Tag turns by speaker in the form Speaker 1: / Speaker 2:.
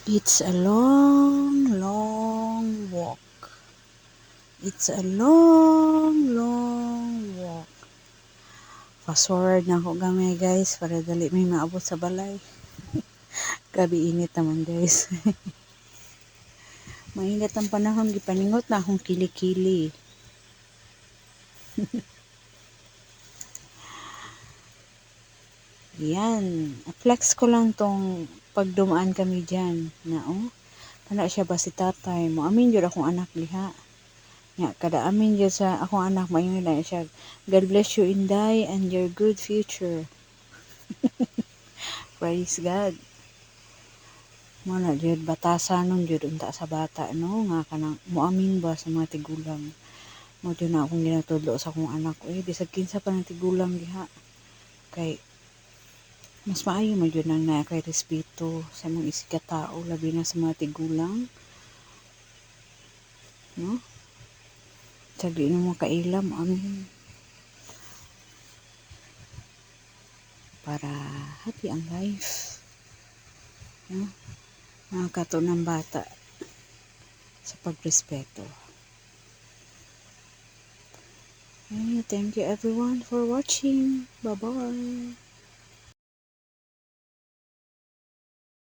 Speaker 1: It's a long, long walk. It's a long, long walk. Fast forward na ako gamay guys para dali may maabot sa balay. Gabi init naman guys. Maingat ang panahon, gipaningot na akong kilikili. Yan. Flex ko lang tong pagdumaan kami dyan. Na kana siya ba si tatay mo? Amin yun akong anak liha. Nga, kada amin yun sa akong anak, mayon na siya. God bless you, Inday, and your good future. Praise God. Mo na jud batasan nun jud unta sa bata no nga kanang muamin ba sa mga tigulang. Mo jud na akong ginatudlo sa akong anak, bisag kinsa pa ng tigulang diha. Kay mas maayo man jud nang na kay respeto sa mga isig ka tao labi na sa mga tigulang. No? Sagdi na mo kailam amin para happy ang life. No? Mga kato ng bata sa pagrespeto. Thank you everyone for watching. Bye-bye.